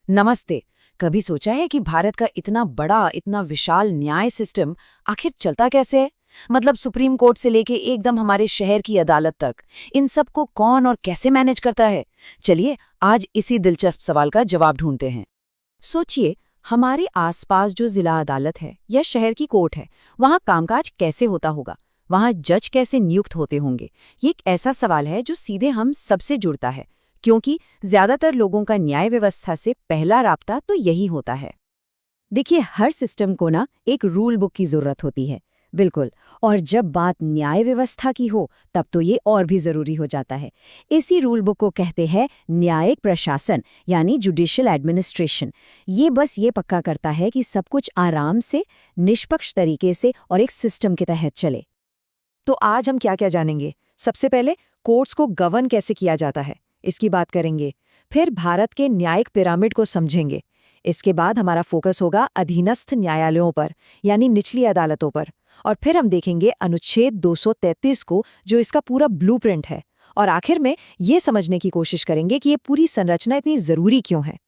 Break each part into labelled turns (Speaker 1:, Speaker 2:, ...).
Speaker 1: नमस्ते। कभी सोचा है कि भारत का इतना बड़ा, इतना विशाल न्याय सिस्टम आखिर चलता कैसे है? मतलब सुप्रीम कोर्ट से लेके एकदम हमारे शहर की अदालत तक, इन सब को कौन और कैसे मैनेज करता है? चलिए, आज इसी दिलचस्प सवाल का जवाब ढूंढते हैं।
Speaker 2: सोचिए, हमारे आसपास जो जिला अदालत है या शहर की कोर्ट है, वहाँ कामकाज कैसे होता होगा? वहाँ जज कैसे नियुक्त होते होंगे? ये एक ऐसा सवाल है जो सीधे हम सबसे जुड़ता है, क्योंकि ज्यादातर लोगों का न्याय व्यवस्था से पहला राब्ता तो यही होता है। देखिए, हर सिस्टम को ना एक रूल बुक की जरूरत होती है। बिल्कुल। और जब बात न्याय व्यवस्था की हो, तब तो ये और भी जरूरी हो जाता है। इसी रूल बुक को कहते हैं न्यायिक प्रशासन, यानी जुडिशियल एडमिनिस्ट्रेशन। ये बस ये पक्का करता है कि सब कुछ आराम से, निष्पक्ष तरीके से और एक सिस्टम के तहत चले। तो आज हम क्या क्या जानेंगे? सबसे पहले कोर्ट्स को गवर्न कैसे किया जाता है, इसकी बात करेंगे। फिर भारत के न्यायिक पिरामिड को समझेंगे। इसके बाद हमारा फोकस होगा अधीनस्थ न्यायालयों पर, यानी निचली अदालतों पर। और फिर हम देखेंगे अनुच्छेद 233 को, जो इसका पूरा ब्लूप्रिंट है। और आखिर में ये समझने की कोशिश करेंगे कि ये पूरी संरचना इतनी जरूरी क्यों है।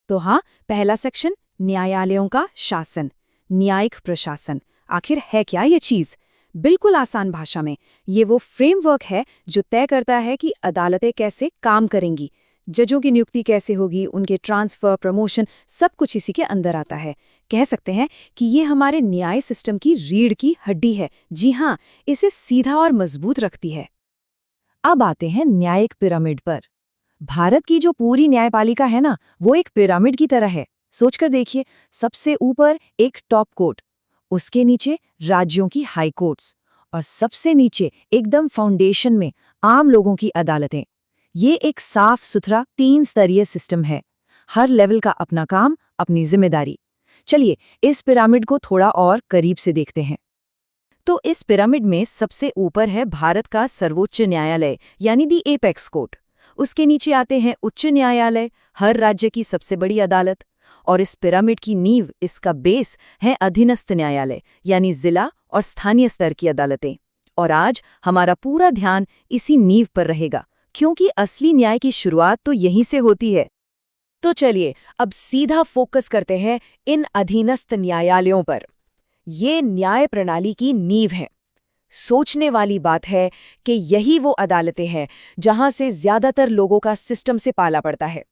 Speaker 1: तो हाँ, पहला सेक्शन, न्यायालयों का शासन, न्यायिक प्रशासन। आखिर है क्या ये चीज? बिल्कुल आसान भाषा में, ये वो फ्रेमवर्क है जो तय करता है कि अदालतें कैसे काम करेंगी, जजों की नियुक्ति कैसे होगी, उनके ट्रांसफर, प्रमोशन, सब कुछ इसी के अंदर आता है। कह सकते हैं कि ये हमारे न्याय सिस्टम की रीढ़ की हड्डी है। जी हाँ, इसे सीधा और मजबूत रखती है।
Speaker 2: अब आते हैं न्यायिक पिरामिड पर। भारत की जो पूरी न्यायपालिका है ना, वो एक पिरामिड की तरह है। सोचकर देखिए, सबसे ऊपर एक टॉप कोर्ट, उसके नीचे राज्यों की हाई कोर्ट्स, और सबसे नीचे एकदम फाउंडेशन में आम लोगों की अदालतें। ये एक साफ सुथरा 3 स्तरीय सिस्टम है। हर लेवल का अपना काम, अपनी जिम्मेदारी। चलिए, इस पिरामिड को थोड़ा और करीब से देखते हैं। तो इस पिरामिड में सबसे ऊपर है भारत का सर्वोच्च न्यायालय, यानी दी एपेक्स कोर्ट। उसके नीचे आते हैं उच्च न्यायालय, हर राज्य की सबसे बड़ी अदालत। और इस पिरामिड की नींव, इसका बेस है अधीनस्थ न्यायालय, यानी जिला और स्थानीय स्तर की अदालतें। और आज हमारा पूरा ध्यान इसी नींव पर रहेगा, क्योंकि असली न्याय की शुरुआत तो यहीं से होती है। तो चलिए, अब सीधा फोकस करते हैं इन अधीनस्थ न्यायालयों पर। ये न्याय प्रणाली की नींव है। सोचने वाली बात है कि यही वो अदालतें हैं जहां से ज्यादातर लोगों का सिस्टम से पाला पड़ता है।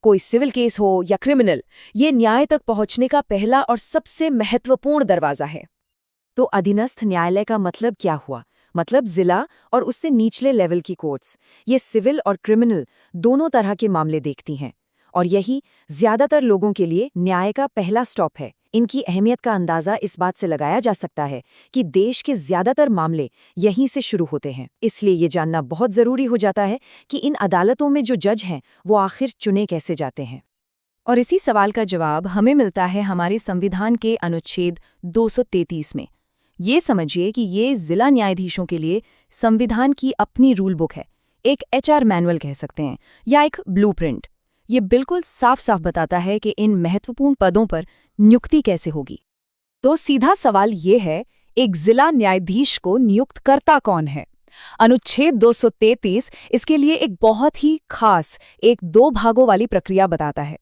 Speaker 2: कोई सिविल केस हो या क्रिमिनल, ये न्याय तक पहुंचने का पहला और सबसे महत्वपूर्ण दरवाजा है। तो अधीनस्थ न्यायालय का मतलब क्या हुआ? मतलब जिला और उससे निचले लेवल की कोर्ट्स। ये सिविल और क्रिमिनल दोनों तरह के मामले देखती हैं। और यही ज्यादातर लोगों के लिए न्याय का पहला स्टॉप है। इनकी अहमियत का अंदाजा इस बात से लगाया जा सकता है कि देश के ज्यादातर मामले यहीं से शुरू होते हैं। इसलिए ये जानना बहुत जरूरी हो जाता है कि इन अदालतों में जो जज हैं, वो आखिर चुने कैसे जाते हैं। और इसी सवाल का जवाब हमें मिलता है हमारे संविधान के अनुच्छेद 233 में। ये समझिए कि ये जिला न्यायाधीशों के लिए संविधान की अपनी रूल बुक है। एक एचआर मैनुअल कह सकते हैं, या एक ब्लूप्रिंट। ये बिल्कुल साफ साफ बताता है कि इन महत्वपूर्ण पदों पर नियुक्ति कैसे होगी। तो सीधा सवाल ये है, एक जिला न्यायाधीश को नियुक्त करता कौन है? अनुच्छेद 233 इसके लिए एक बहुत ही खास, एक 2 भागों वाली प्रक्रिया बताता है।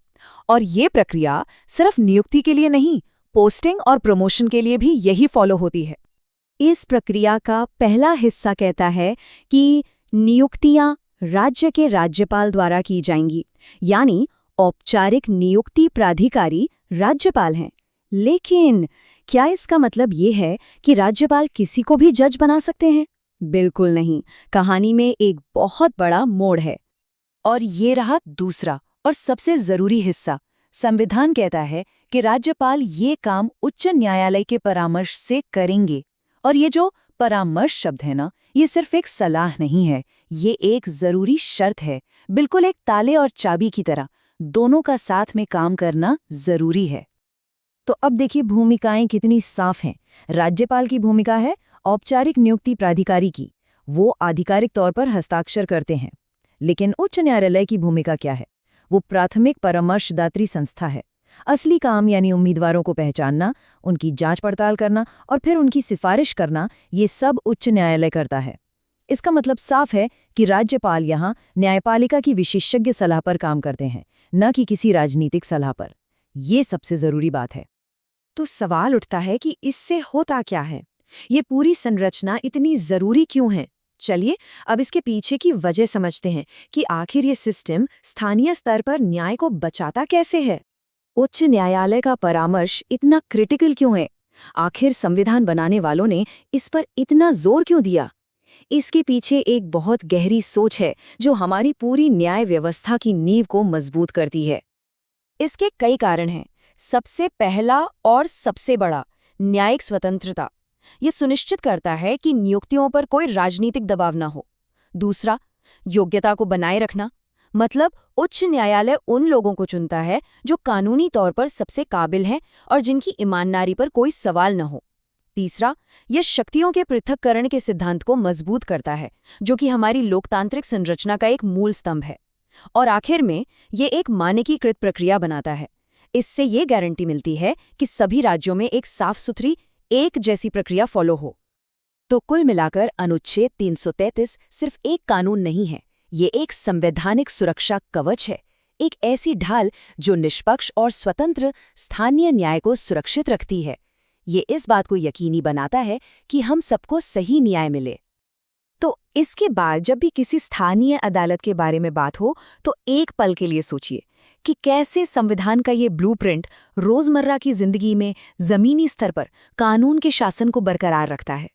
Speaker 2: और ये प्रक्रिया सिर्फ नियुक्ति के लिए नहीं, पोस्टिंग और प्रमोशन के लिए भी यही फॉलो होती है। इस प्रक्रिया का पहला हिस्सा कहता है कि नियुक्तियां राज्य के राज्यपाल द्वारा की जाएंगी, यानी औपचारिक नियुक्ति प्राधिकारी राज्यपाल हैं। लेकिन क्या इसका मतलब ये है कि राज्यपाल किसी को भी जज बना सकते हैं? बिल्कुल नहीं। कहानी में एक बहुत बड़ा मोड़ है। और ये रहा दूसरा और सबसे जरूरी हिस्सा। संविधान कहता है कि राज्यपाल ये काम उच्च न्यायालय के परामर्श से करेंगे। और ये जो परामर्श शब्द है ना, ये सिर्फ एक सलाह नहीं है, ये एक जरूरी शर्त है। बिल्कुल एक ताले और चाबी की तरह, दोनों का साथ में काम करना जरूरी है। तो अब देखिए, भूमिकाएं कितनी साफ हैं। राज्यपाल की भूमिका है औपचारिक नियुक्ति प्राधिकारी की, वो आधिकारिक तौर पर हस्ताक्षर करते हैं। लेकिन उच्च न्यायालय की भूमिका क्या है? वो प्राथमिक परामर्शदात्री संस्था है। असली काम, यानी उम्मीदवारों को पहचानना, उनकी जांच पड़ताल करना और फिर उनकी सिफारिश करना, ये सब उच्च न्यायालय करता है। इसका मतलब साफ है कि राज्यपाल यहाँ न्यायपालिका की विशेषज्ञ सलाह पर काम करते हैं, न कि किसी राजनीतिक सलाह पर। ये सबसे जरूरी बात है।
Speaker 1: तो सवाल उठता है कि इससे होता क्या है? ये पूरी संरचना इतनी जरूरी क्यों है? चलिए अब इसके पीछे की वजह समझते हैं कि आखिर ये सिस्टम स्थानीय स्तर पर न्याय को बचाता कैसे है।
Speaker 2: उच्च न्यायालय का परामर्श इतना क्रिटिकल क्यों है? आखिर संविधान बनाने वालों ने इस पर इतना जोर क्यों दिया? इसके पीछे एक बहुत गहरी सोच है जो हमारी पूरी न्याय व्यवस्था की नींव को मजबूत करती है। इसके कई कारण हैं। सबसे पहला और सबसे बड़ा, न्यायिक स्वतंत्रता। ये सुनिश्चित करता है कि नियुक्तियों पर कोई राजनीतिक दबाव न हो। दूसरा, योग्यता को बनाए रखना, मतलब उच्च न्यायालय उन लोगों को चुनता है जो कानूनी तौर पर सबसे काबिल हैं और जिनकी ईमानदारी पर कोई सवाल न हो। तीसरा, यह शक्तियों के पृथक्करण के सिद्धांत को मजबूत करता है, जो कि हमारी लोकतांत्रिक संरचना का एक मूल स्तंभ है। और आखिर में ये एक मानकीकृत प्रक्रिया बनाता है। इससे ये गारंटी मिलती है कि सभी राज्यों में एक साफ सुथरी, एक जैसी प्रक्रिया फॉलो हो। तो कुल मिलाकर अनुच्छेद 333 सिर्फ एक कानून नहीं है, ये एक संवैधानिक सुरक्षा कवच है, एक ऐसी ढाल जो निष्पक्ष और स्वतंत्र स्थानीय न्याय को सुरक्षित रखती है। ये इस बात को यकीनी बनाता है कि हम सबको सही न्याय मिले। तो इसके बाद जब भी किसी स्थानीय अदालत के बारे में बात हो तो एक पल के लिए सोचिए कि कैसे संविधान का ये ब्लूप्रिंट रोजमर्रा की जिंदगी में जमीनी स्तर पर कानून के शासन को बरकरार रखता है।